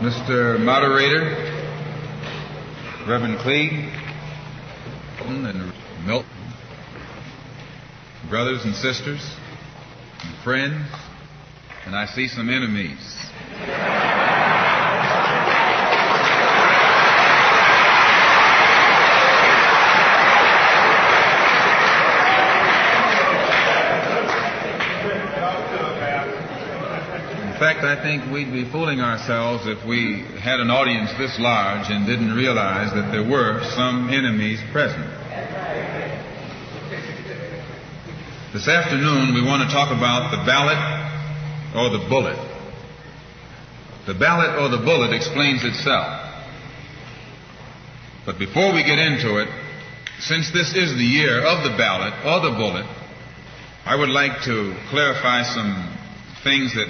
Mr. Moderator, Reverend Cleage, and Milton, brothers and sisters, and friends, and I see some enemies. In fact, I think we'd be fooling ourselves if we had an audience this large and didn't realize that there were some enemies present. This afternoon, we want to talk about the ballot or the bullet. The ballot or the bullet explains itself. But before we get into it, since this is the year of the ballot or the bullet, I would like to clarify some things that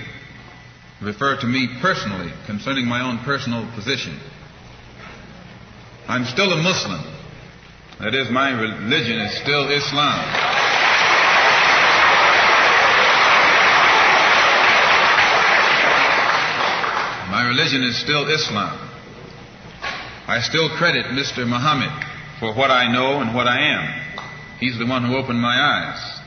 refer to me personally concerning my own personal position. I'm still a Muslim. That is, my religion is still Islam. My religion is still Islam. I still credit Mr. Muhammad for what I know and what I am. He's the one who opened my eyes.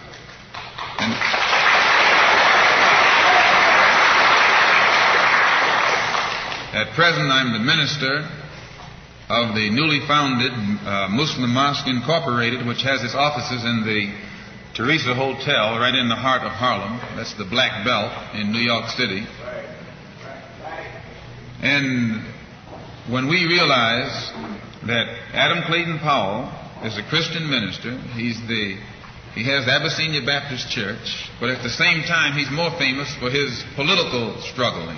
At present, I'm the minister of the newly founded Muslim Mosque Incorporated, which has its offices in the Teresa Hotel right in the heart of Harlem. That's the Black Belt in New York City. And when we realize that Adam Clayton Powell is a Christian minister, he has the Abyssinia Baptist Church, but at the same time he's more famous for his political struggling.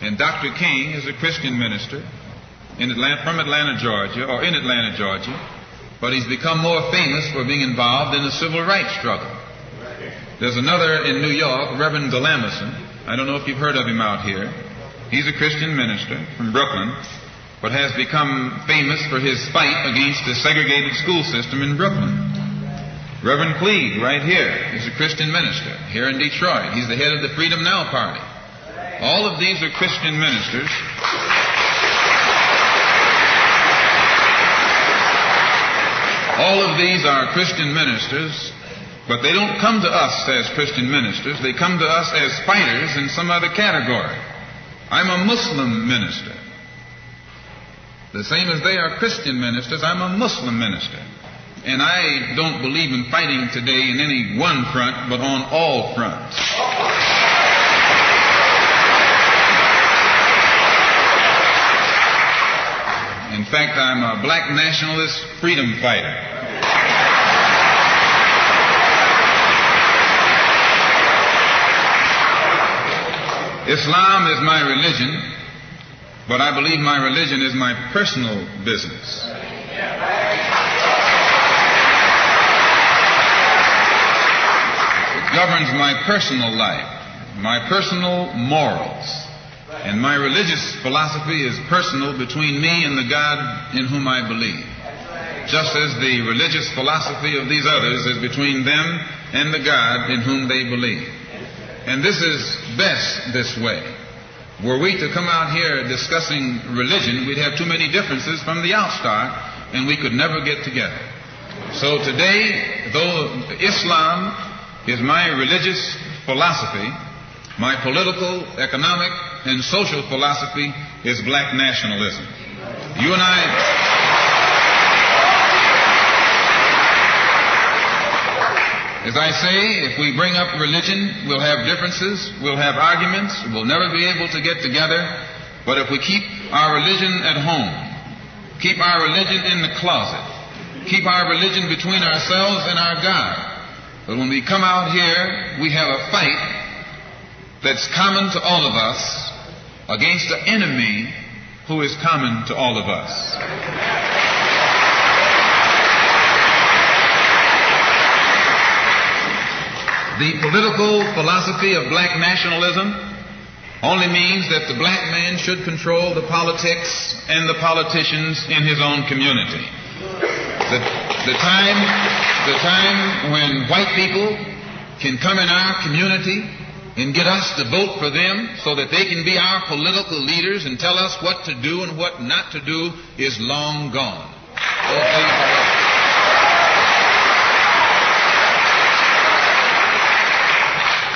And Dr. King is a Christian minister from Atlanta, Georgia, or in Atlanta, Georgia, but he's become more famous for being involved in the civil rights struggle. There's another in New York, Reverend Galamison. I don't know if you've heard of him out here. He's a Christian minister from Brooklyn, but has become famous for his fight against the segregated school system in Brooklyn. Reverend Cleage, right here, is a Christian minister here in Detroit. He's the head of the Freedom Now Party. All of these are Christian ministers. All of these are Christian ministers, but they don't come to us as Christian ministers. They come to us as fighters in some other category. I'm a Muslim minister. The same as they are Christian ministers, I'm a Muslim minister. And I don't believe in fighting today in any one front, but on all fronts. In fact, I'm a black nationalist freedom fighter. Islam is my religion, but I believe my religion is my personal business. It governs my personal life, my personal morals. And my religious philosophy is personal between me and the God in whom I believe. Just as the religious philosophy of these others is between them and the God in whom they believe. And this is best this way. Were we to come out here discussing religion, we'd have too many differences from the outstart, and we could never get together. So today, though Islam is my religious philosophy, my political, economic, and social philosophy is black nationalism. You and I, as I say, if we bring up religion, we'll have differences, we'll have arguments, we'll never be able to get together. But if we keep our religion at home, keep our religion in the closet, keep our religion between ourselves and our God, but when we come out here, we have a fight that's common to all of us against the enemy who is common to all of us. The political philosophy of black nationalism only means that the black man should control the politics and the politicians in his own community. The time when white people can come in our community and get us to vote for them so that they can be our political leaders and tell us what to do and what not to do is long gone. Oh, praise the Lord.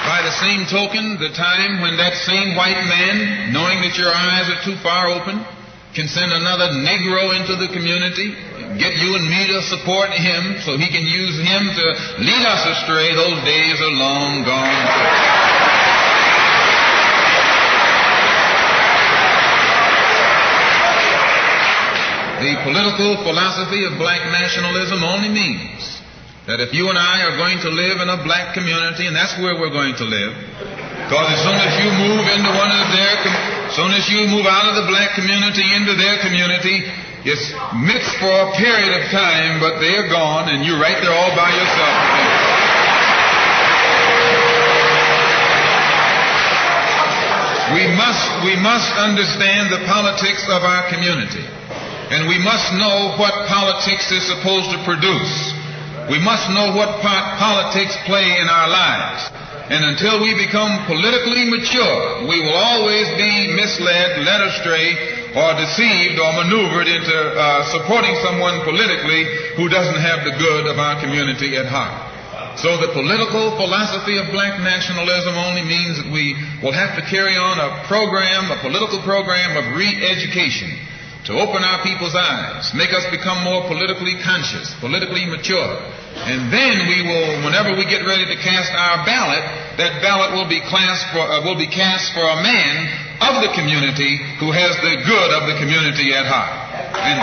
By the same token, the time when that same white man, knowing that your eyes are too far open, can send another Negro into the community, get you and me to support him so he can use him to lead us astray, those days are long gone. The political philosophy of black nationalism only means that if you and I are going to live in a black community, and that's where we're going to live, because as soon as you move into as soon as you move out of the black community into their community, it's mixed for a period of time, but they're gone, and you're right there all by yourself. We must understand the politics of our community. And we must know what politics is supposed to produce. We must know what part politics play in our lives. And until we become politically mature, we will always be misled, led astray, or deceived or maneuvered into supporting someone politically who doesn't have the good of our community at heart. So the political philosophy of black nationalism only means that we will have to carry on a political program of re-education, to open our people's eyes, make us become more politically conscious, politically mature. And then we will, whenever we get ready to cast our ballot, that ballot will be cast for a man of the community who has the good of the community at heart. And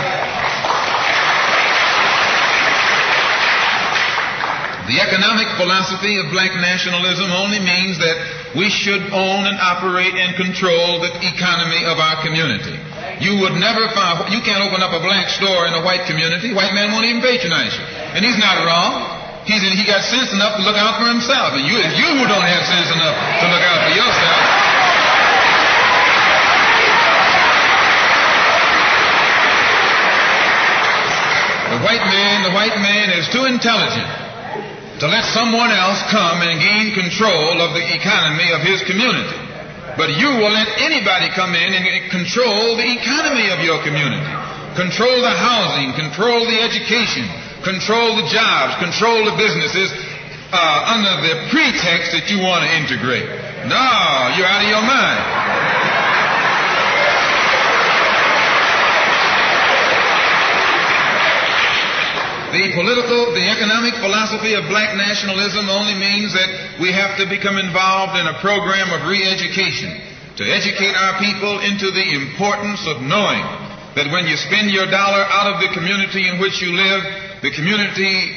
the economic philosophy of black nationalism only means that we should own and operate and control the economy of our community. You can't open up a black store in a white community. White man won't even patronize you. And he's not wrong. He got sense enough to look out for himself. And you who don't have sense enough to look out for yourself. The white man is too intelligent to let someone else come and gain control of the economy of his community. But you will let anybody come in and control the economy of your community. Control the housing, control the education, control the jobs, control the businesses under the pretext that you want to integrate. No, you're out of your mind. The economic philosophy of black nationalism only means that we have to become involved in a program of re-education to educate our people into the importance of knowing that when you spend your dollar out of the community in which you live, the community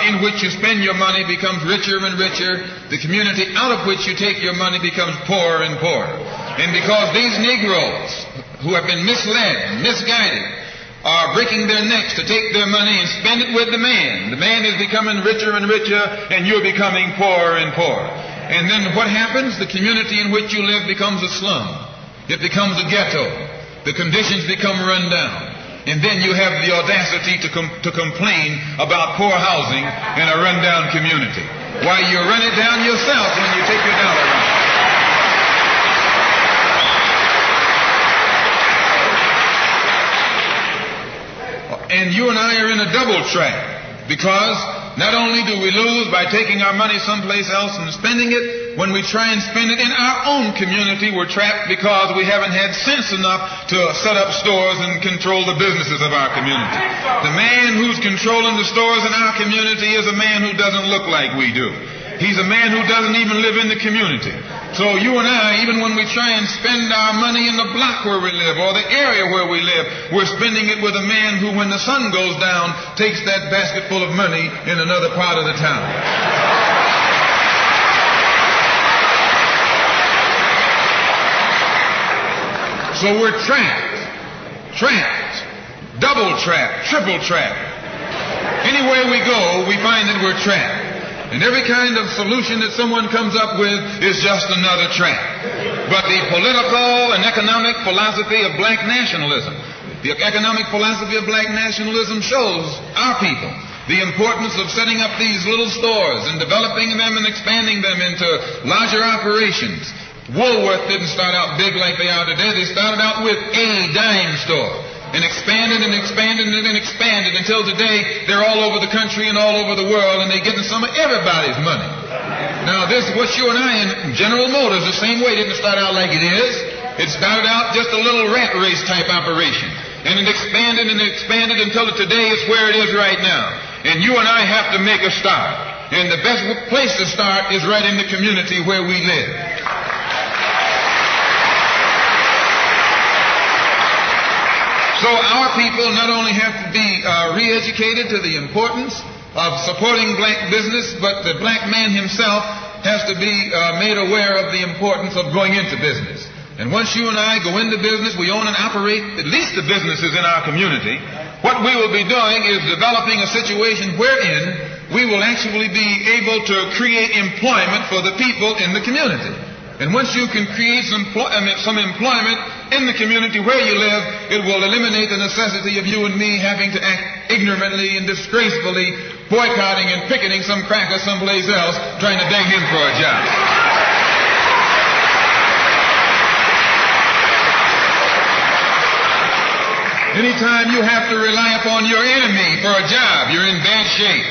in which you spend your money becomes richer and richer. The community out of which you take your money becomes poorer and poorer. And because these Negroes who have been misled, misguided, are breaking their necks to take their money and spend it with the man. The man is becoming richer and richer, and you're becoming poorer and poorer. And then what happens? The community in which you live becomes a slum. It becomes a ghetto. The conditions become run down. And then you have the audacity to complain about poor housing in a run-down community. Why, you run it down yourself when you take your dollar out. And you and I are in a double trap, because not only do we lose by taking our money someplace else and spending it, when we try and spend it in our own community, we're trapped because we haven't had sense enough to set up stores and control the businesses of our community. The man who's controlling the stores in our community is a man who doesn't look like we do. He's a man who doesn't even live in the community. So you and I, even when we try and spend our money in the block where we live or the area where we live, we're spending it with a man who, when the sun goes down, takes that basket full of money in another part of the town. So we're trapped, double trapped, triple trapped. Anywhere we go, we find that we're trapped. And every kind of solution that someone comes up with is just another trap. But the political and economic philosophy of black nationalism shows our people the importance of setting up these little stores and developing them and expanding them into larger operations. Woolworth didn't start out big like they are today. They started out with a dime store and expanded and expanded and expanded until today they're all over the country and all over the world, and they're getting some of everybody's money. Now this, what you and I in General Motors, the same way, didn't start out like it is. It started out just a little rat race type operation. And it expanded and expanded until today it's where it is right now. And you and I have to make a start. And the best place to start is right in the community where we live. So our people not only have to be re-educated to the importance of supporting black business, but the black man himself has to be made aware of the importance of going into business. And once you and I go into business, we own and operate at least the businesses in our community. What we will be doing is developing a situation wherein we will actually be able to create employment for the people in the community. And once you can create some employment in the community where you live, it will eliminate the necessity of you and me having to act ignorantly and disgracefully, boycotting and picketing some cracker someplace else, trying to beg him for a job. Anytime you have to rely upon your enemy for a job, you're in bad shape.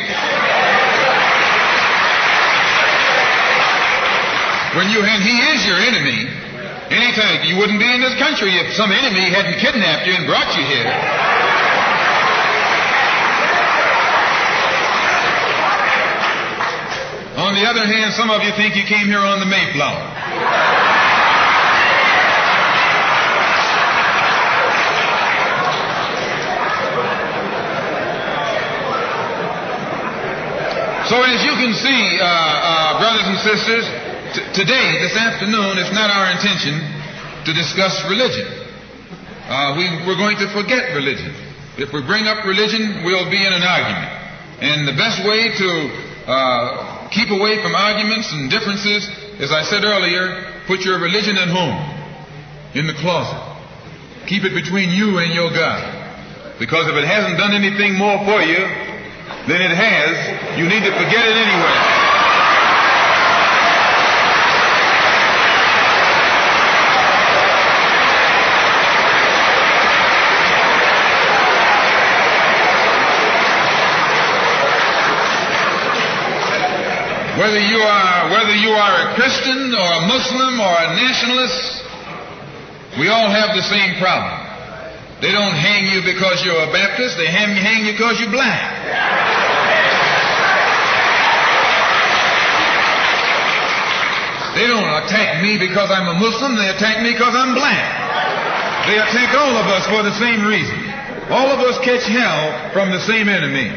And he is your enemy. Anytime, you wouldn't be in this country if some enemy hadn't kidnapped you and brought you here. On the other hand, some of you think you came here on the Mayflower. So as you can see, brothers and sisters, today, this afternoon, it's not our intention to discuss religion. We're going to forget religion. If we bring up religion, we'll be in an argument. And the best way to keep away from arguments and differences, as I said earlier, put your religion at home, in the closet. Keep it between you and your God. Because if it hasn't done anything more for you than it has, you need to forget it anyway. Whether you are a Christian or a Muslim or a nationalist, we all have the same problem. They don't hang you because you're a Baptist, they hang you because you're black. They don't attack me because I'm a Muslim, they attack me because I'm black. They attack all of us for the same reason. All of us catch hell from the same enemy.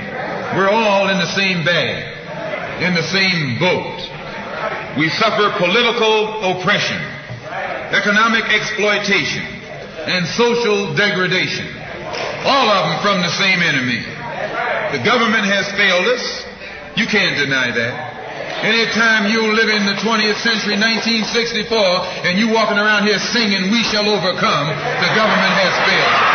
We're all in the same bag, in the same boat. We suffer political oppression, economic exploitation, and social degradation. All of them from the same enemy. The government has failed us. You can't deny that. Anytime you live in the 20th century, 1964, and you walking around here singing, "We shall overcome," the government has failed.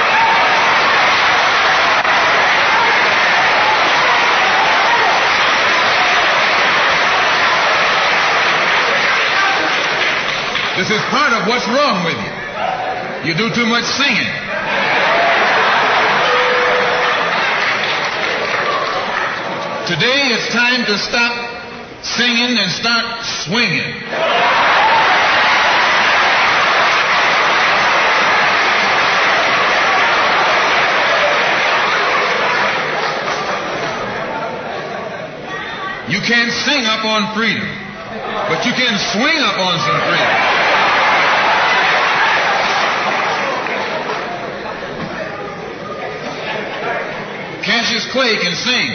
This is part of what's wrong with you. You do too much singing. Today it's time to stop singing and start swinging. You can't sing up on freedom, but you can swing up on some freedom. Cassius Clay can sing,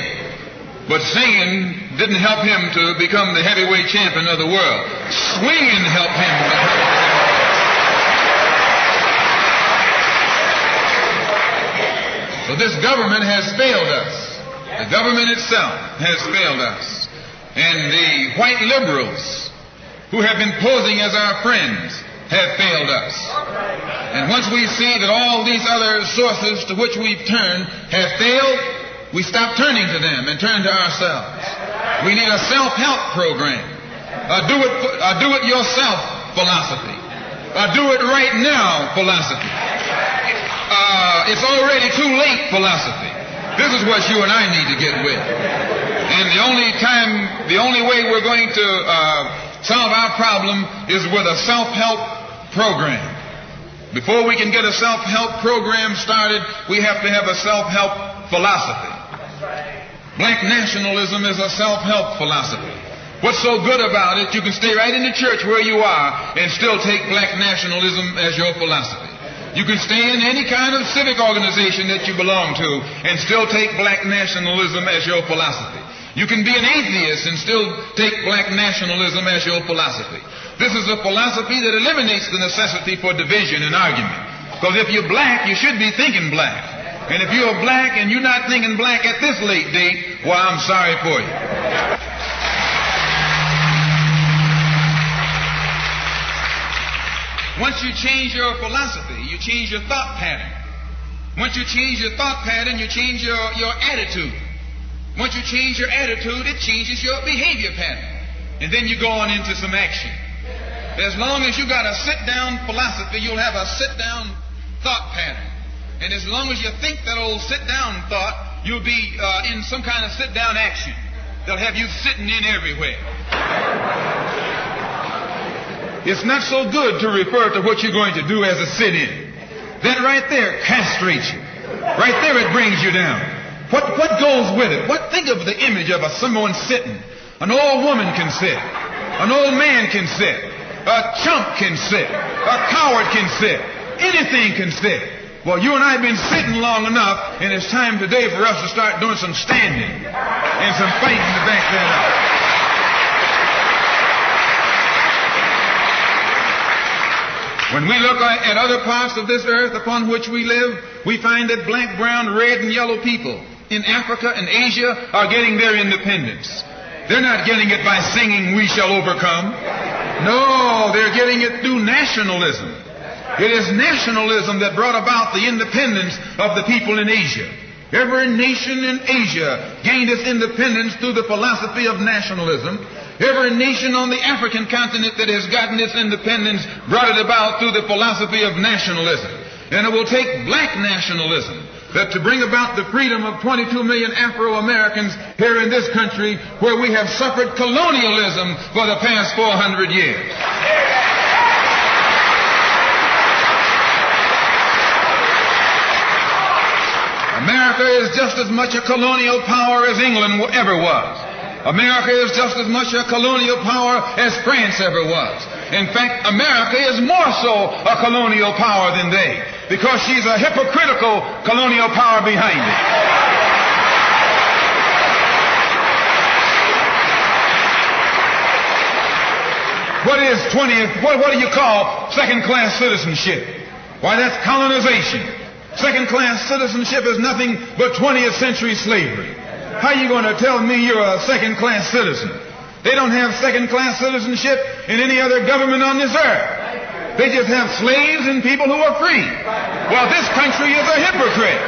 but singing didn't help him to become the heavyweight champion of the world. Swinging helped him. So this government has failed us. The government itself has failed us. And the white liberals who have been posing as our friends have failed us. And once we see that all these other sources to which we've turned have failed, we stop turning to them and turn to ourselves. We need a self-help program, a do-it-yourself philosophy, a do-it-right-now philosophy, it's already too late philosophy. This is what you and I need to get with. And the only way we're going to solve our problem is with a self-help program. Before we can get a self-help program started, we have to have a self-help philosophy. Black nationalism is a self-help philosophy. What's so good about it, you can stay right in the church where you are and still take black nationalism as your philosophy. You can stay in any kind of civic organization that you belong to and still take black nationalism as your philosophy. You can be an atheist and still take black nationalism as your philosophy. This is a philosophy that eliminates the necessity for division and argument. Because if you're black, you should be thinking black. And if you're black and you're not thinking black at this late date, well, I'm sorry for you. Once you change your philosophy, you change your thought pattern. Once you change your thought pattern, you change your attitude. Once you change your attitude, it changes your behavior pattern. And then you go on into some action. As long as you got a sit-down philosophy, you'll have a sit-down thought pattern. And as long as you think that old sit-down thought, you'll be in some kind of sit-down action. They'll have you sitting in everywhere. It's not so good to refer to what you're going to do as a sit-in. That right there castrates you. Right there it brings you down. What goes with it? Think of the image of someone sitting. An old woman can sit. An old man can sit. A chump can sit. A coward can sit. Anything can sit. Well, you and I have been sitting long enough, and it's time today for us to start doing some standing and some fighting to back that up. When we look at other parts of this earth upon which we live, we find that black, brown, red, and yellow people in Africa and Asia are getting their independence. They're not getting it by singing, "We shall overcome." No, they're getting it through nationalism. It is nationalism that brought about the independence of the people in Asia. Every nation in Asia gained its independence through the philosophy of nationalism. Every nation on the African continent that has gotten its independence brought it about through the philosophy of nationalism. And it will take black nationalism to bring about the freedom of 22 million Afro-Americans here in this country where we have suffered colonialism for the past 400 years. America is just as much a colonial power as England ever was. America is just as much a colonial power as France ever was. In fact, America is more so a colonial power than they, because she's a hypocritical colonial power behind it. What do you call second-class citizenship? Why, that's colonization. Second-class citizenship is nothing but 20th century slavery. How are you going to tell me you're a second-class citizen? They don't have second-class citizenship in any other government on this earth. They just have slaves and people who are free. Well, this country is a hypocrite.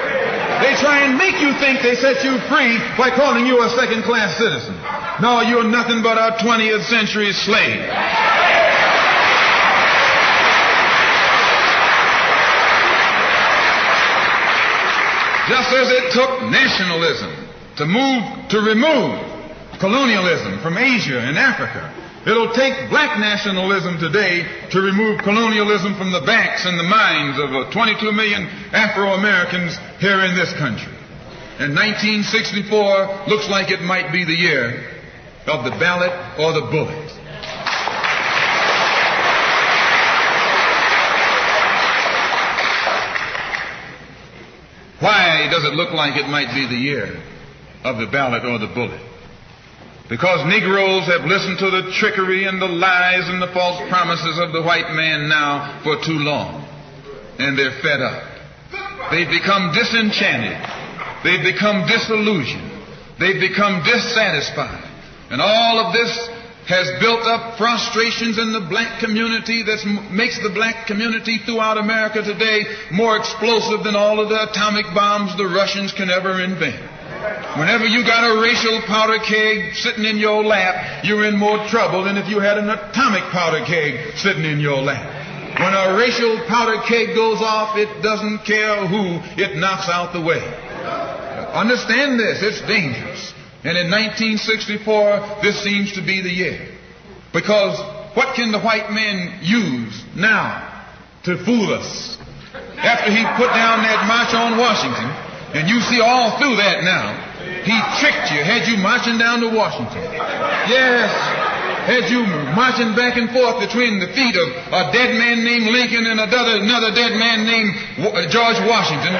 They try and make you think they set you free by calling you a second-class citizen. No, you're nothing but a 20th century slave. Just as it took nationalism to remove colonialism from Asia and Africa, it'll take black nationalism today to remove colonialism from the backs and the minds of 22 million Afro-Americans here in this country. And 1964 looks like it might be the year of the ballot or the bullet. Why does it look like it might be the year of the ballot or the bullet? Because Negroes have listened to the trickery and the lies and the false promises of the white man now for too long. And they're fed up. They've become disenchanted. They've become disillusioned. They've become dissatisfied. And all of this has built up frustrations in the black community that makes the black community throughout America today more explosive than all of the atomic bombs the Russians can ever invent. Whenever you got a racial powder keg sitting in your lap, you're in more trouble than if you had an atomic powder keg sitting in your lap. When a racial powder keg goes off, it doesn't care who it knocks out the way. Understand this, it's dangerous. And in 1964, this seems to be the year. Because what can the white man use now to fool us? After he put down that march on Washington, and you see all through that now, he tricked you, had you marching down to Washington. Yes, had you marching back and forth between the feet of a dead man named Lincoln and another dead man named George Washington,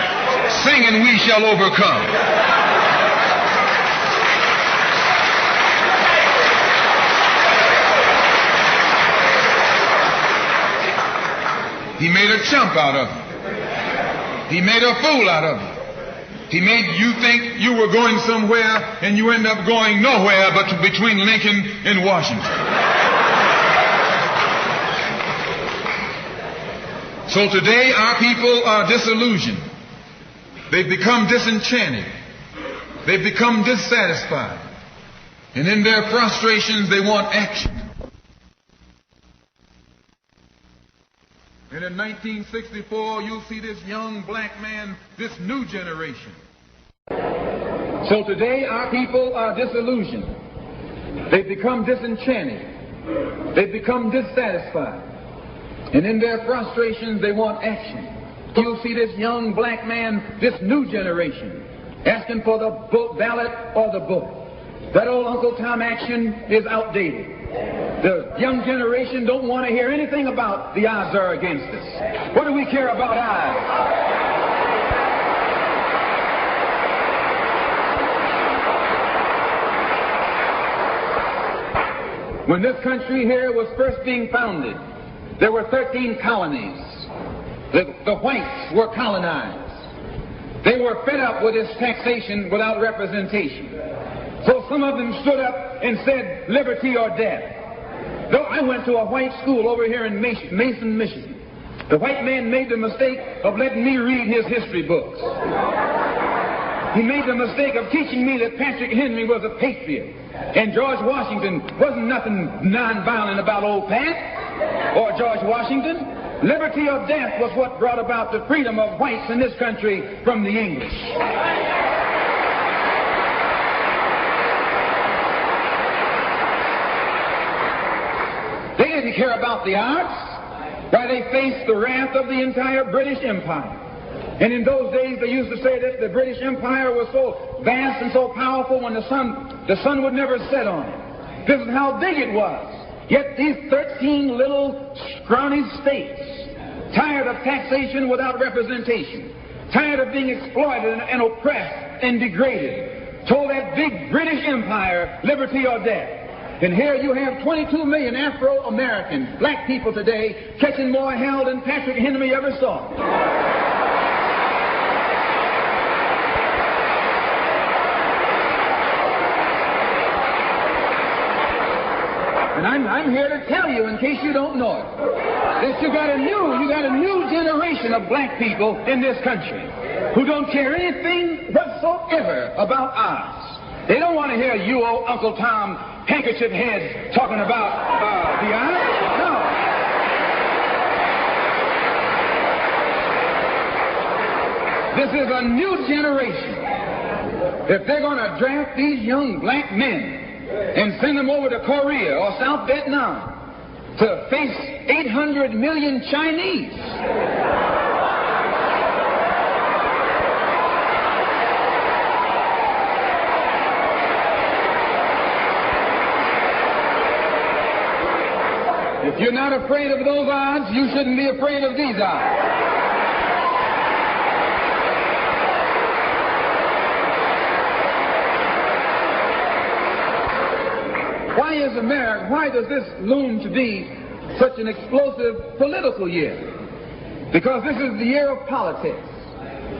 singing "We Shall Overcome." He made a chump out of you. He made a fool out of you. He made you think you were going somewhere, and you end up going nowhere but between Lincoln and Washington. So today our people are disillusioned. They've become disenchanted. They've become dissatisfied. And in their frustrations they want action. And in 1964, you'll see this young black man, this new generation. So today, our people are disillusioned. They've become disenchanted. They've become dissatisfied. And in their frustrations, they want action. You'll see this young black man, this new generation, asking for the ballot or the bullet. That old Uncle Tom action is outdated. The young generation don't want to hear anything about the odds are against us. What do we care about odds? When this country here was first being founded, there were 13 colonies. The whites were colonized. They were fed up with this taxation without representation. So some of them stood up and said, liberty or death. Though I went to a white school over here in Mason, Michigan. The white man made the mistake of letting me read his history books. He made the mistake of teaching me that Patrick Henry was a patriot and George Washington wasn't nothing nonviolent about old Pat or George Washington. Liberty or death was what brought about the freedom of whites in this country from the English. They didn't care about the odds. Why, they faced the wrath of the entire British Empire. And in those days, they used to say that the British Empire was so vast and so powerful when the sun would never set on it. This is how big it was. Yet these 13 little scrawny states, tired of taxation without representation, tired of being exploited and oppressed and degraded, told that big British Empire, liberty or death. And here you have 22 million Afro-American black people today catching more hell than Patrick Henry ever saw. And I'm here to tell you, in case you don't know it, that you got a new generation of black people in this country who don't care anything whatsoever about odds. They don't want to hear you, old Uncle Tom, handkerchief heads talking about the odds. No. This is a new generation. If they're going to draft these young black men and send them over to Korea or South Vietnam to face 800 million Chinese. If you're not afraid of those odds, you shouldn't be afraid of these odds. Why does this loom to be such an explosive political year? Because this is the year of politics.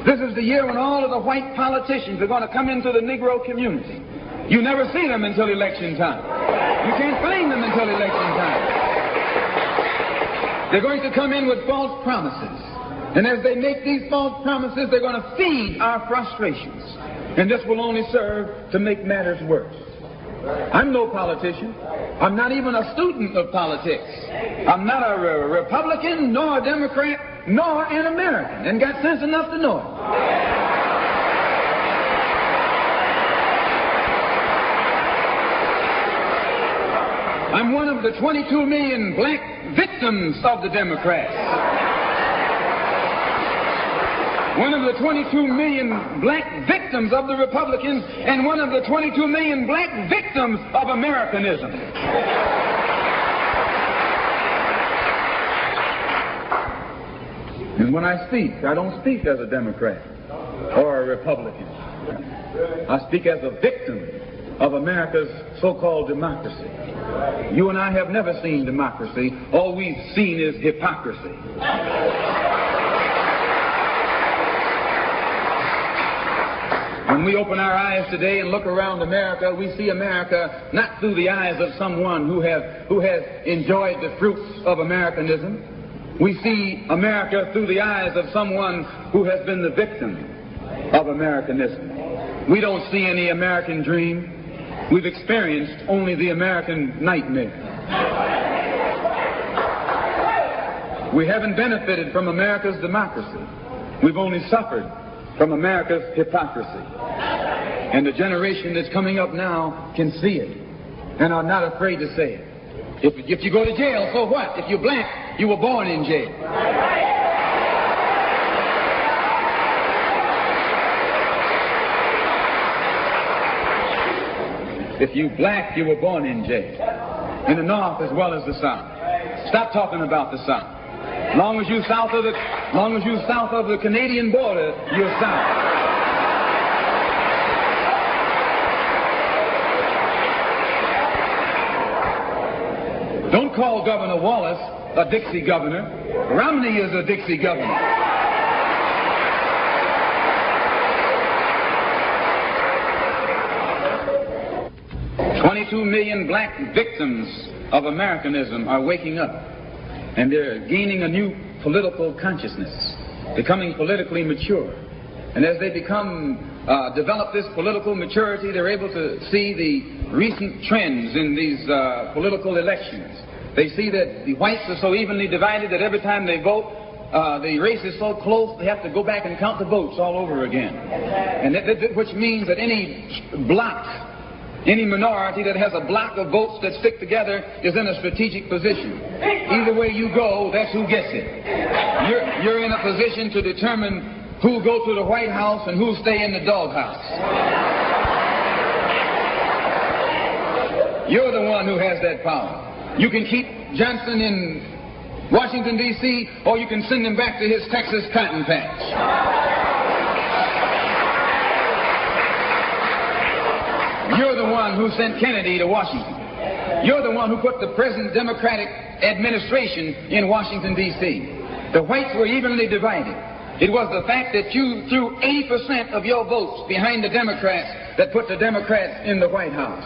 This is the year when all of the white politicians are going to come into the Negro community. You never see them until election time. You can't find them until election time. They're going to come in with false promises. And as they make these false promises, they're going to feed our frustrations. And this will only serve to make matters worse. I'm no politician. I'm not even a student of politics. I'm not a Republican, nor a Democrat, nor an American, and got sense enough to know it. I'm one of the 22 million black victims of the Democrats. One of the 22 million black victims of the Republicans, and one of the 22 million black victims of Americanism. And when I speak, I don't speak as a Democrat or a Republican. I speak as a victim of America's so-called democracy. You and I have never seen democracy. All we've seen is hypocrisy. When we open our eyes today and look around America, we see America not through the eyes of someone who has enjoyed the fruits of Americanism. We see America through the eyes of someone who has been the victim of Americanism. We don't see any American dream. We've experienced only the American nightmare. We haven't benefited from America's democracy. We've only suffered from America's hypocrisy. And the generation that's coming up now can see it and are not afraid to say it. If you go to jail, so what? If you're black, you were born in jail. If you're black, you were born in jail. In the North as well as the South. Stop talking about the South. Long as you're south of the Canadian border, you're south. Don't call Governor Wallace a Dixie governor. Romney is a Dixie governor. $22 million black victims of Americanism are waking up. And they're gaining a new political consciousness, becoming politically mature. And as they develop this political maturity, they're able to see the recent trends in these political elections. They see that the whites are so evenly divided that every time they vote, the race is so close, they have to go back and count the votes all over again. And which means that any block, any minority that has a block of votes that stick together is in a strategic position. Either way you go, that's who gets it. You're in a position to determine who'll go to the White House and who'll stay in the doghouse. You're the one who has that power. You can keep Johnson in Washington, D.C., or you can send him back to his Texas cotton patch. You're the one who sent Kennedy to Washington. You're the one who put the present Democratic administration in Washington, D.C. The whites were evenly divided. It was the fact that you threw 80% of your votes behind the Democrats that put the Democrats in the White House.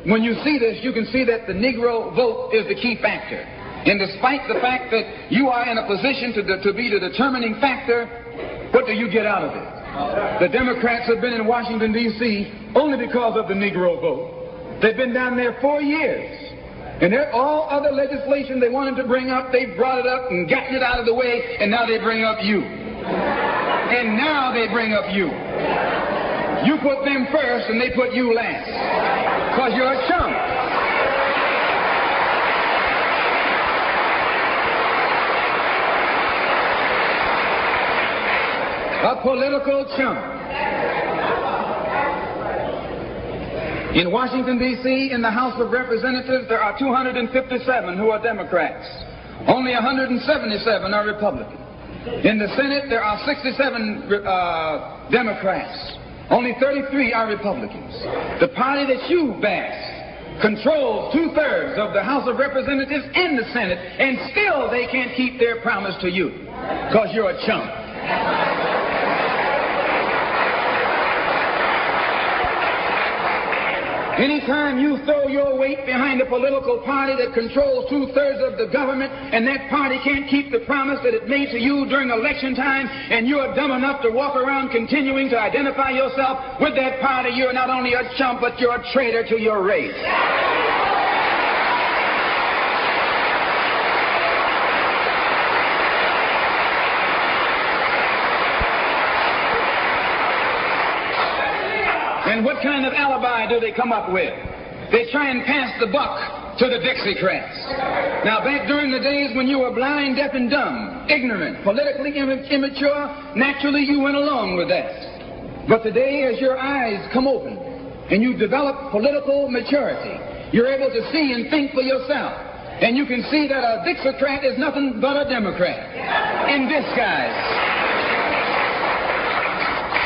When you see this, you can see that the Negro vote is the key factor. And despite the fact that you are in a position to be the determining factor, what do you get out of it? The Democrats have been in Washington, D.C. only because of the Negro vote. They've been down there 4 years. And all other legislation they wanted to bring up, they brought it up and gotten it out of the way, and now they bring up you. And now they bring up you. You put them first and they put you last. Because you're a chump. A political chump. In Washington, D.C., in the House of Representatives, there are 257 who are Democrats. Only 177 are Republicans. In the Senate, there are 67 Democrats. Only 33 are Republicans. The party that you bash controls 2/3 of the House of Representatives and the Senate, and still they can't keep their promise to you because you're a chump. Anytime you throw your weight behind a political party that controls 2/3 of the government, and that party can't keep the promise that it made to you during election time, and you're dumb enough to walk around continuing to identify yourself with that party, you're not only a chump, but you're a traitor to your race. And what kind of alibi do they come up with? They try and pass the buck to the Dixiecrats. Now, back during the days when you were blind, deaf, and dumb, ignorant, politically immature, naturally you went along with that. But today, as your eyes come open and you develop political maturity, you're able to see and think for yourself. And you can see that a Dixiecrat is nothing but a Democrat in disguise.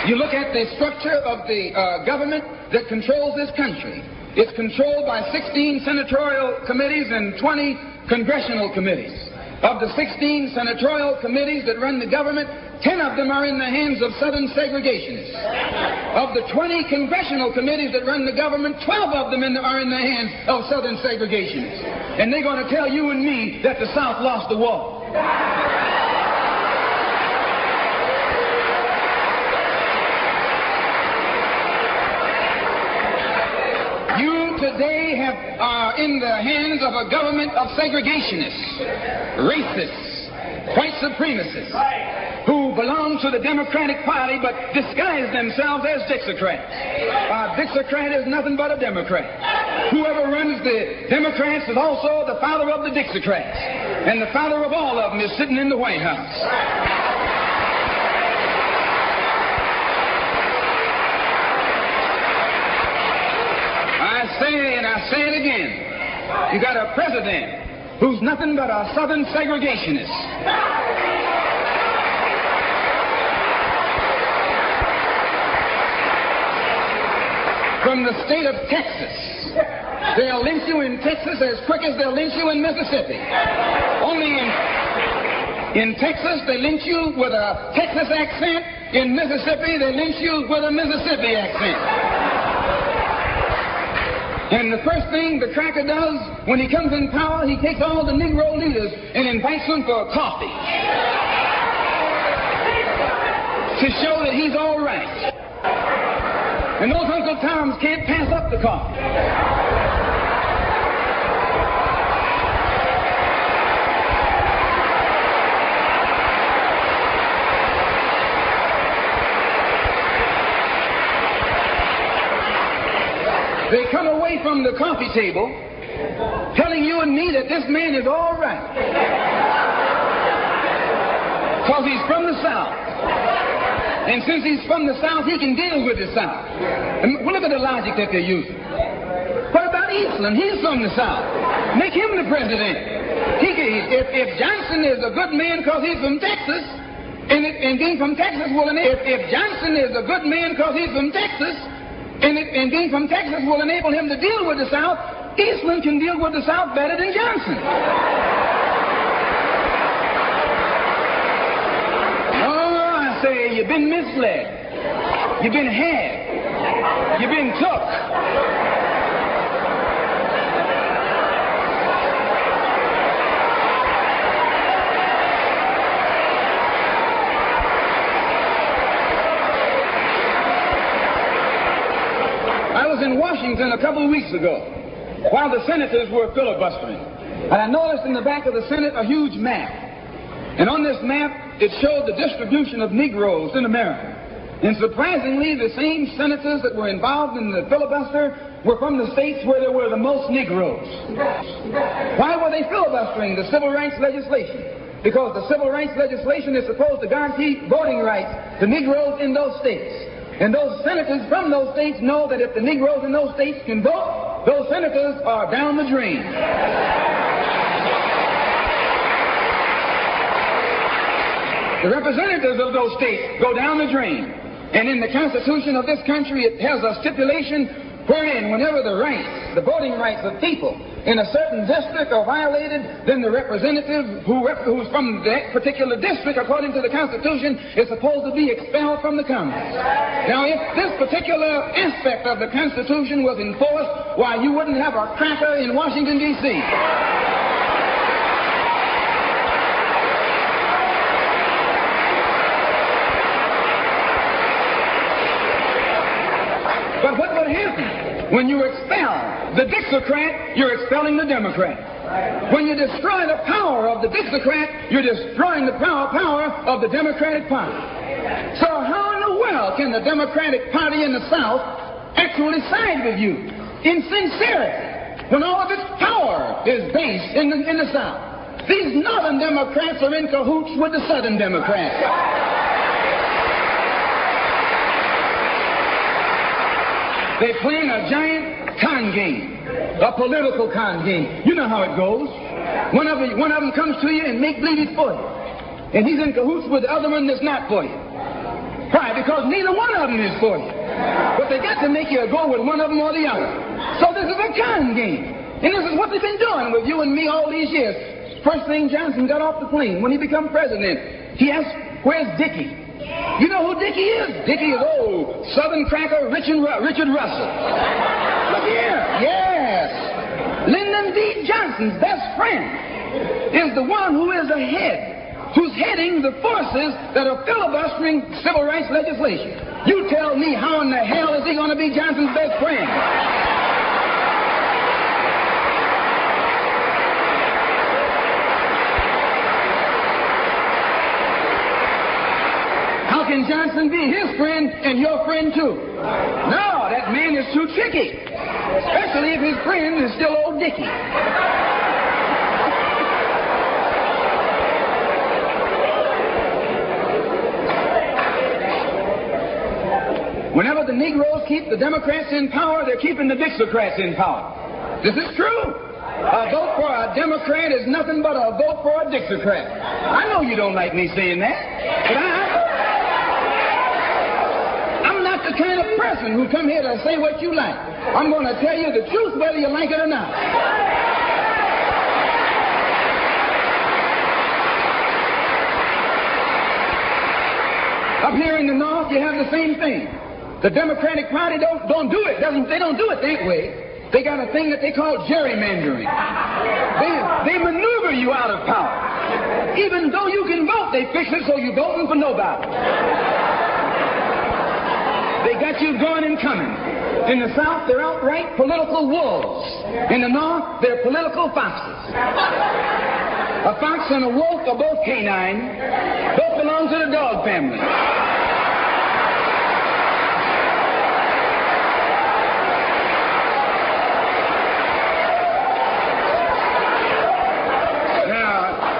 You look at the structure of the government that controls this country. It's controlled by 16 senatorial committees and 20 congressional committees. Of the 16 senatorial committees that run the government, 10 of them are in the hands of Southern segregationists. Of the 20 congressional committees that run the government, 12 of them are in the hands of Southern segregationists. And they're going to tell you and me that the South lost the war. Today are in the hands of a government of segregationists, racists, white supremacists, who belong to the Democratic Party but disguise themselves as Dixiecrats. A Dixiecrat is nothing but a Democrat. Whoever runs the Democrats is also the father of the Dixiecrats, and the father of all of them is sitting in the White House. I say it again. You got a president who's nothing but a Southern segregationist. From the state of Texas. They'll lynch you in Texas as quick as they'll lynch you in Mississippi. Only in Texas, they lynch you with a Texas accent. In Mississippi, they lynch you with a Mississippi accent. And the first thing the cracker does when he comes in power, he takes all the Negro leaders and invites them for coffee to show that he's all right. And those Uncle Toms can't pass up the coffee. They come away from the coffee table telling you and me that this man is all right because he's from the South. And since he's from the South, he can deal with the South. And look at the logic that they're using. What about Eastland? He's from the South. Make him the president. If Johnson is a good man because he's from Texas, and being from Texas will enable... If Johnson is a good man because he's from Texas, and being from Texas will enable him to deal with the South, Eastland can deal with the South better than Johnson. Oh, I say, you've been misled. You've been had. You've been took. In Washington a couple of weeks ago while the senators were filibustering, and I noticed in the back of the Senate a huge map, and on this map it showed the distribution of Negroes in America. And surprisingly, the same senators that were involved in the filibuster were from the states where there were the most Negroes. Why were they filibustering the civil rights legislation? Because the civil rights legislation is supposed to guarantee voting rights to Negroes in those states. And those senators from those states know that if the Negroes in those states can vote, those senators are down the drain. The representatives of those states go down the drain. And in the Constitution of this country, it has a stipulation wherein whenever the voting rights of people in a certain district are violated, then the representative who's from that particular district, according to the Constitution, is supposed to be expelled from the Congress. Now, if this particular aspect of the Constitution was enforced, why, you wouldn't have a cracker in Washington, D.C. But what would happen? When you expel the Dixiecrat, you're expelling the Democrat. When you destroy the power of the Dixiecrat, you're destroying the power of the Democratic Party. So how in the world can the Democratic Party in the South actually side with you in sincerity when all of its power is based in the South? These Northern Democrats are in cahoots with the Southern Democrats. They're playing a giant con game, a political con game. You know how it goes. One of them comes to you and make believe he's for you. And he's in cahoots with the other one that's not for you. Why? Because neither one of them is for you. But they got to make you go with one of them or the other. So this is a con game. And this is what they've been doing with you and me all these years. First thing Johnson got off the plane, when he became president, he asked, "Where's Dickie?" You know who Dickie is? Dickie is old Southern cracker Richard Russell. Look here. Yes. Lyndon B. Johnson's best friend is the one who is who's heading the forces that are filibustering civil rights legislation. You tell me, how in the hell is he going to be Johnson's best friend? How can Johnson be his friend and your friend too? No, that man is too tricky. Especially if his friend is still old Dickie. Whenever the Negroes keep the Democrats in power, they're keeping the Dixiecrats in power. This is true. A vote for a Democrat is nothing but a vote for a Dixiecrat. I know you don't like me saying that, but I'm not the kind of person who come here to say what you like. I'm going to tell you the truth whether you like it or not. Up here in the North, you have the same thing. The Democratic Party don't do it. They don't do it that way. They got a thing that they call gerrymandering. They maneuver you out of power. Even though you can vote, they fix it so you're voting for nobody. They got you going and coming. In the South, they're outright political wolves. In the North, they're political foxes. A fox and a wolf are both canine. Both belong to the dog family.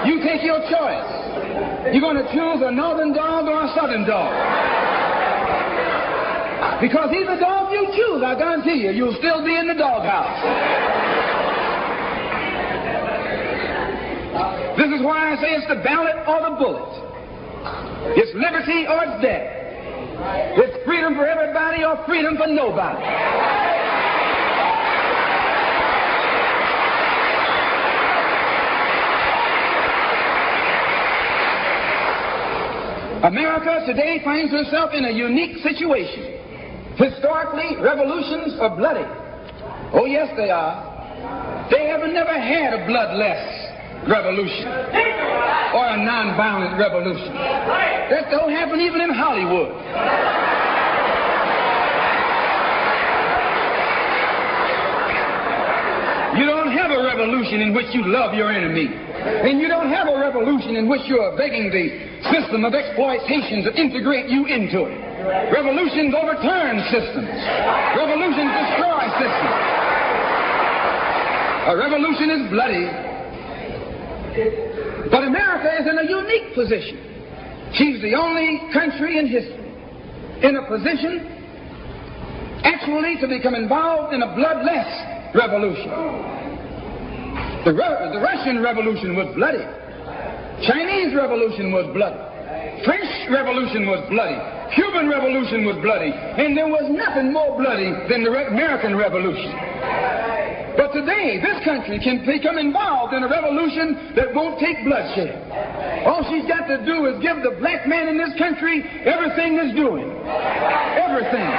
You take your choice. You're going to choose a northern dog or a southern dog. Because either dog you choose, I guarantee you, you'll still be in the doghouse. This is why I say it's the ballot or the bullet. It's liberty or it's death. It's freedom for everybody or freedom for nobody. America today finds herself in a unique situation. Historically, revolutions are bloody. Oh, yes, they are. They have never had a bloodless revolution or a nonviolent revolution. That don't happen even in Hollywood. You don't have a revolution in which you love your enemy. And you don't have a revolution in which you are begging the system of exploitation to integrate you into it. Revolutions overturn systems. Revolutions destroy systems. A revolution is bloody. But America is in a unique position. She's the only country in history in a position actually to become involved in a bloodless revolution. The Russian Revolution was bloody. Chinese Revolution was bloody. French Revolution was bloody. Cuban Revolution was bloody. And there was nothing more bloody than the American Revolution. But today, this country can become involved in a revolution that won't take bloodshed. All she's got to do is give the black man in this country everything he's doing. Everything.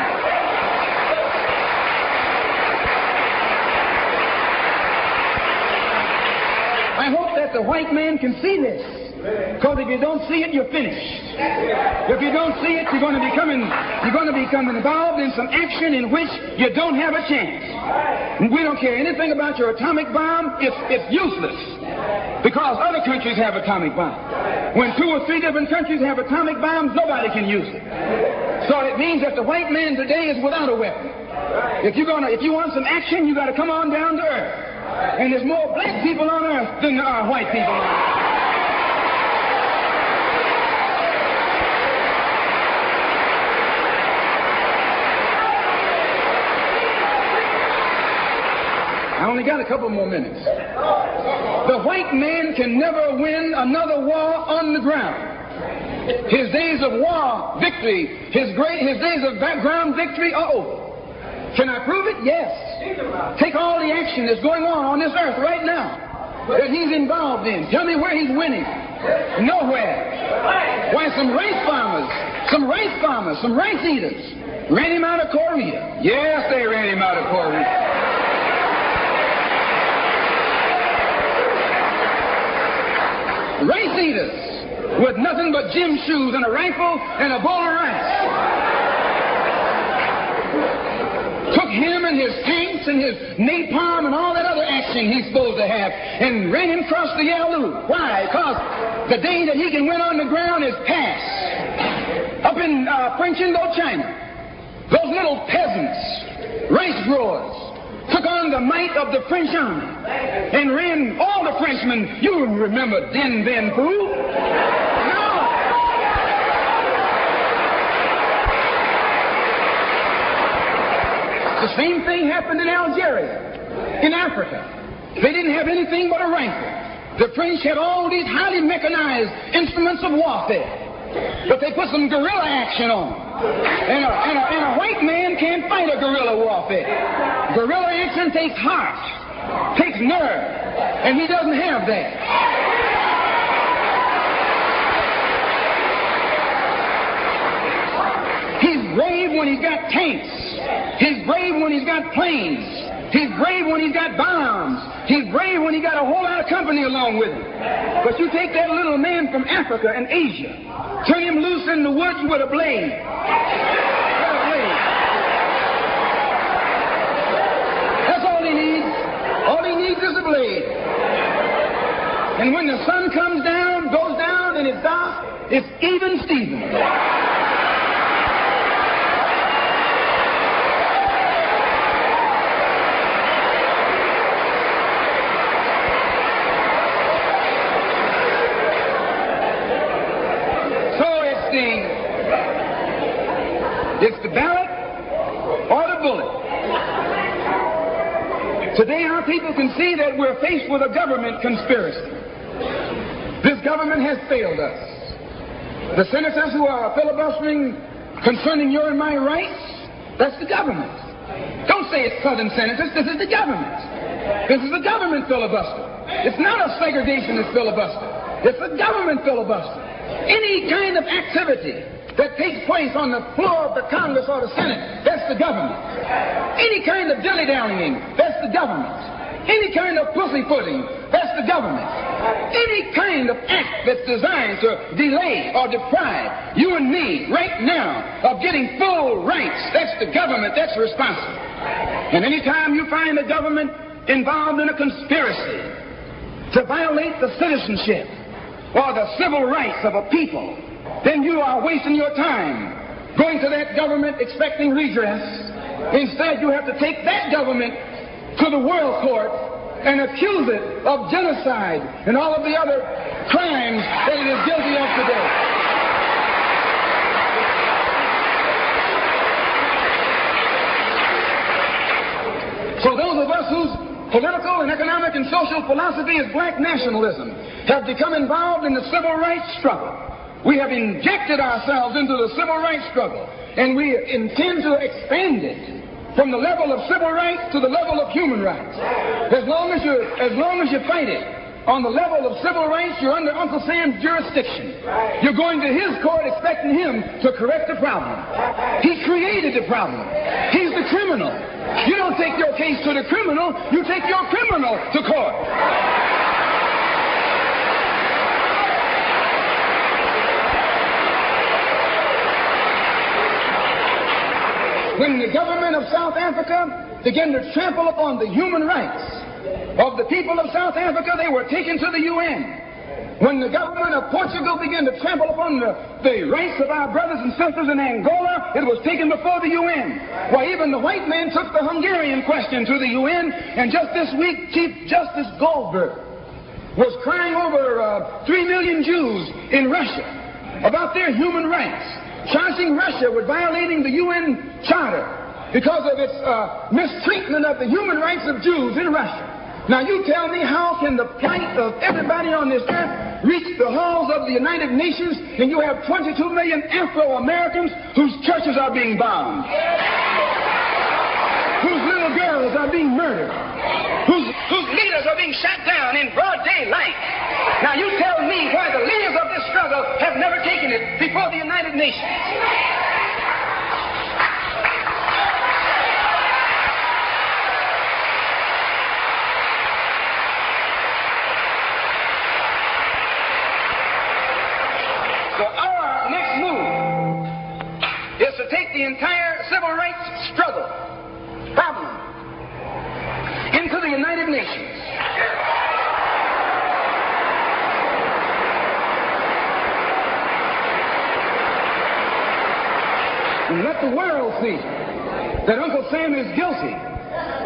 I hope that the white man can see this. Because if you don't see it, you're finished. If you don't see it, you're going to become involved in some action in which you don't have a chance. We don't care anything about your atomic bomb. It's useless. Because other countries have atomic bombs. When 2 or 3 different countries have atomic bombs, nobody can use it. So it means that the white man today is without a weapon. If you want some action, you got to come on down to earth. And there's more black people on earth than there are white people on earth. I only got a couple more minutes. The white man can never win another war on the ground. His days of war victory, his days of background victory are over. Can I prove it? Yes. Take all the action that's going on this earth right now that he's involved in. Tell me where he's winning. Nowhere. Why, some rice farmers, some rice eaters ran him out of Korea. Yes, they ran him out of Korea. Rice eaters with nothing but gym shoes and a rifle and a bowl of rice. Took him and his tanks and his napalm and all that other action he's supposed to have and ran him across the Yalu. Why? Because the day that he can win on the ground is past. Up in French Indochina, those little peasants, rice growers, took on the might of the French army and ran all the Frenchmen. You remember Dien Bien Phu? No. The same thing happened in Algeria, in Africa. They didn't have anything but a rifle. The French had all these highly mechanized instruments of warfare. But they put some guerrilla action on. And a white man can't fight a guerrilla warfare. Guerrilla action takes heart, takes nerve, and he doesn't have that. He's brave when he's got tanks. He's brave when he's got planes. He's brave when he's got bombs. He's brave when he got a whole lot of company along with him. But you take that little man from Africa and Asia, turn him loose in the woods with a blade. That's all he needs. All he needs is a blade. And when the sun comes down, goes down, and it's dark, it's even Steven. It's the ballot or the bullet. Today our people can see that we're faced with a government conspiracy. This government has failed us. The senators who are filibustering concerning your and my rights, that's the government. Don't say it's Southern senators, this is the government. This is the government filibuster. It's not a segregationist filibuster. It's a government filibuster. Any kind of activity that takes place on the floor of the Congress or the Senate, that's the government. Any kind of dilly-dallying, that's the government. Any kind of pussyfooting, that's the government. Any kind of act that's designed to delay or deprive you and me right now of getting full rights, that's the government that's responsible. And anytime you find the government involved in a conspiracy to violate the citizenship or the civil rights of a people, then you are wasting your time going to that government expecting redress. Instead, you have to take that government to the world court and accuse it of genocide and all of the other crimes that it is guilty of today. So those of us whose political and economic and social philosophy is black nationalism have become involved in the civil rights struggle. We have injected ourselves into the civil rights struggle, and we intend to expand it from the level of civil rights to the level of human rights. As long as you fight it on the level of civil rights, you're under Uncle Sam's jurisdiction. You're going to his court expecting him to correct the problem. He created the problem. He's the criminal. You don't take your case to the criminal, you take your criminal to court. When the government of South Africa began to trample upon the human rights of the people of South Africa, they were taken to the UN. When the government of Portugal began to trample upon the rights of our brothers and sisters in Angola, it was taken before the UN. Why, even the white man took the Hungarian question to the UN, and just this week, Chief Justice Goldberg was crying over 3 million Jews in Russia about their human rights, charging Russia with violating the UN Charter because of its mistreatment of the human rights of Jews in Russia. Now you tell me, how can the plight of everybody on this earth reach the halls of the United Nations and you have 22 million Afro-Americans whose churches are being bombed, whose little girls are being murdered, whose leaders are being shot down in broad daylight? Now you tell me why the leaders of this struggle have never taken it before the United Nations. So our next move is to take the entire civil rights struggle problem into the United Nations. And let the world see that Uncle Sam is guilty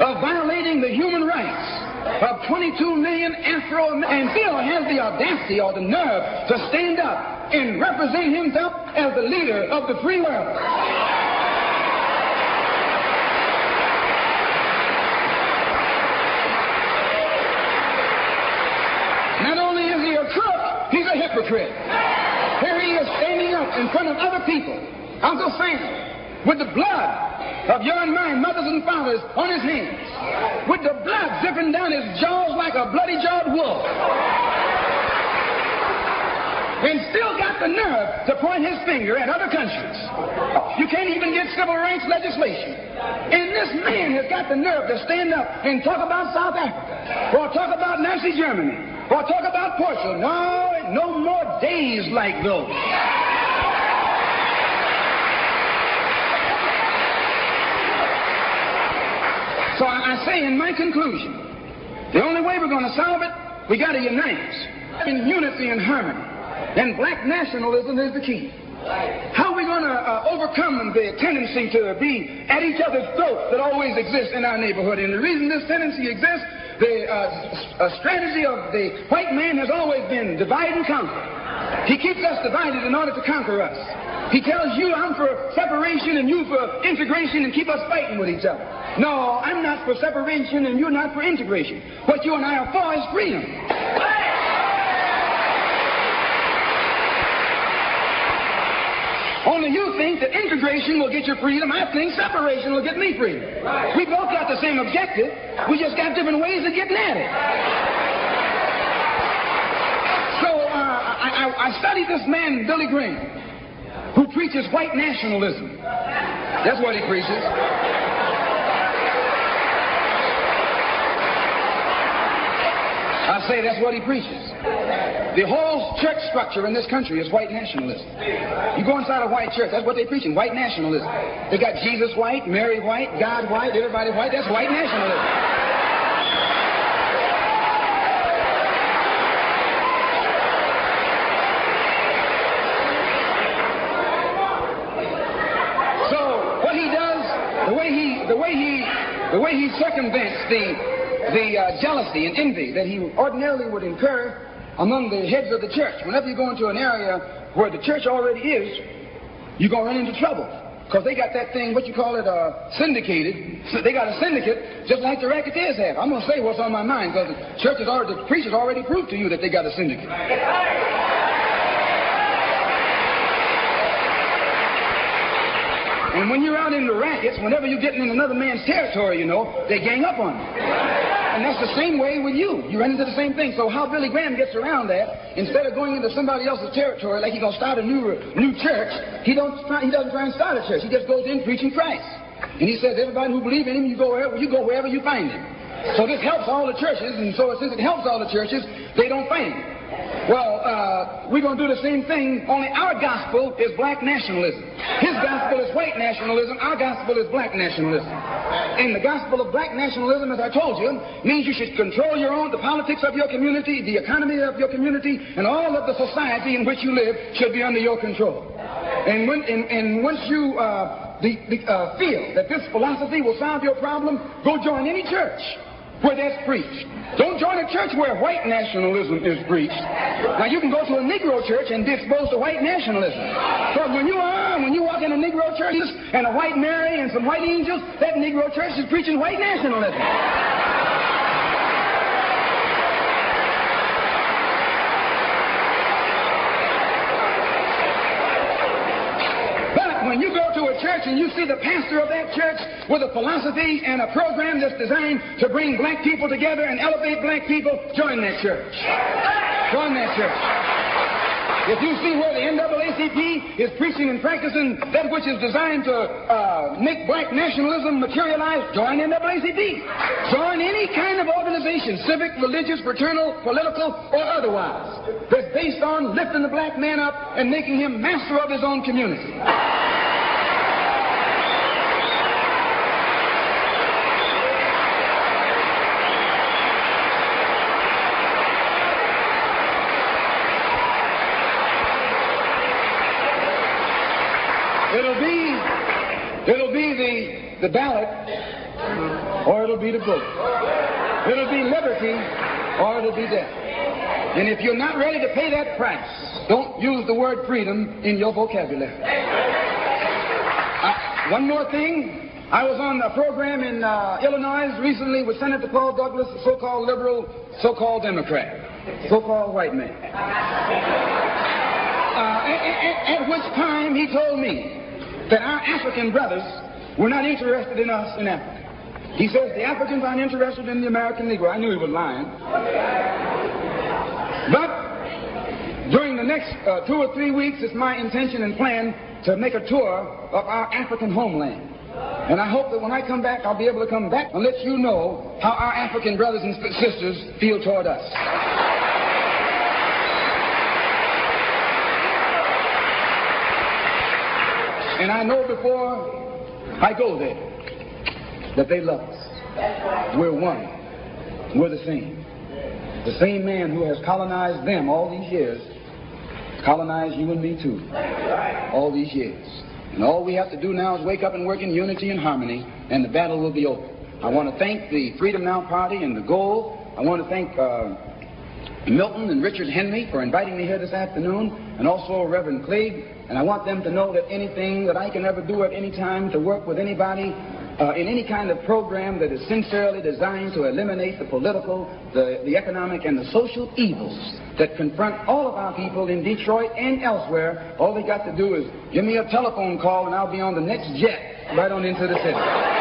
of violating the human rights of 22 million Afro-Americans, and still has the audacity or the nerve to stand up and represent himself as the leader of the free world. Not only is he a crook, he's a hypocrite. Here he is standing up in front of other people, Uncle Sam, with the blood of your and my mothers and fathers on his hands, with the blood dripping down his jaws like a bloody-jawed wolf, and still got the nerve to point his finger at other countries. You can't even get civil rights legislation. And this man has got the nerve to stand up and talk about South Africa, or talk about Nazi Germany, or talk about Portugal. No more days like those. So I say in my conclusion, the only way we're going to solve it, we got to unite in unity and harmony. And black nationalism is the key. How are we going to overcome the tendency to be at each other's throats that always exists in our neighborhood? And the reason this tendency exists, the strategy of the white man has always been divide and conquer. He keeps us divided in order to conquer us. He tells you, I'm for separation and you for integration, and keep us fighting with each other. No, I'm not for separation and you're not for integration. What you and I are for is freedom. Only you think that integration will get you freedom. I think separation will get me freedom. We both got the same objective. We just got different ways of getting at it. So I studied this man, Billy Graham, who preaches white nationalism. That's what he preaches. I say that's what he preaches. The whole church structure in this country is white nationalism. You go inside a white church, that's what they're preaching, white nationalism. They got Jesus white, Mary white, God white, everybody white. That's white nationalism. So what he does, the way he circumvents the jealousy and envy that he ordinarily would incur among the heads of the church. Whenever you go into an area where the church already is, you're going to run into trouble. Because they got that thing, what you call it, syndicated. They got a syndicate just like the racketeers have. I'm going to say what's on my mind because the preachers already proved to you that they got a syndicate. And when you're out in the rackets, whenever you're getting in another man's territory, you know, they gang up on you. And that's the same way with you. You run into the same thing. So how Billy Graham gets around that, instead of going into somebody else's territory like he's going to start a new church, he doesn't try and start a church. He just goes in preaching Christ. And he says, everybody who believes in him, you go wherever you find him. So this helps all the churches, and so since it helps all the churches, they don't fight him. Well, we're going to do the same thing, only our gospel is black nationalism. His gospel is white nationalism. Our gospel is black nationalism. And the gospel of black nationalism, as I told you, means you should control the politics of your community, the economy of your community, and all of the society in which you live should be under your control. And once you feel that this philosophy will solve your problem, go join any church where that's preached. Don't join a church where white nationalism is preached. Now, you can go to a Negro church and be exposed to white nationalism. But when you walk in a Negro church and a white Mary and some white angels, that Negro church is preaching white nationalism. When you go to a church and you see the pastor of that church with a philosophy and a program that's designed to bring black people together and elevate black people, join that church. Join that church. If you see where the NAACP is preaching and practicing that which is designed to make black nationalism materialize, join NAACP. Join any kind of organization, civic, religious, fraternal, political, or otherwise, that's based on lifting the black man up and making him master of his own community. It'll be the ballot, or it'll be the bullet. It'll be liberty, or it'll be death. And if you're not ready to pay that price, don't use the word freedom in your vocabulary. One more thing. I was on a program in Illinois recently with Senator Paul Douglas, a so-called liberal, so-called Democrat, so-called white man. At which time he told me that our African brothers were not interested in us in Africa. He says the Africans aren't interested in the American Negro. I knew he was lying. But during the next 2 or 3 weeks, it's my intention and plan to make a tour of our African homeland. And I hope that when I come back, I'll be able to come back and let you know how our African brothers and sisters feel toward us. And I know before I go there that they love us. We're one. We're the same. The same man who has colonized them all these years colonized you and me too. All these years. And all we have to do now is wake up and work in unity and harmony, and the battle will be over. I want to thank the Freedom Now Party and the Goal. I want to thank Milton and Richard Henry for inviting me here this afternoon, and also Reverend Clegg. And I want them to know that anything that I can ever do at any time to work with anybody in any kind of program that is sincerely designed to eliminate the political, the economic, and the social evils that confront all of our people in Detroit and elsewhere, all they got to do is give me a telephone call and I'll be on the next jet right on into the city.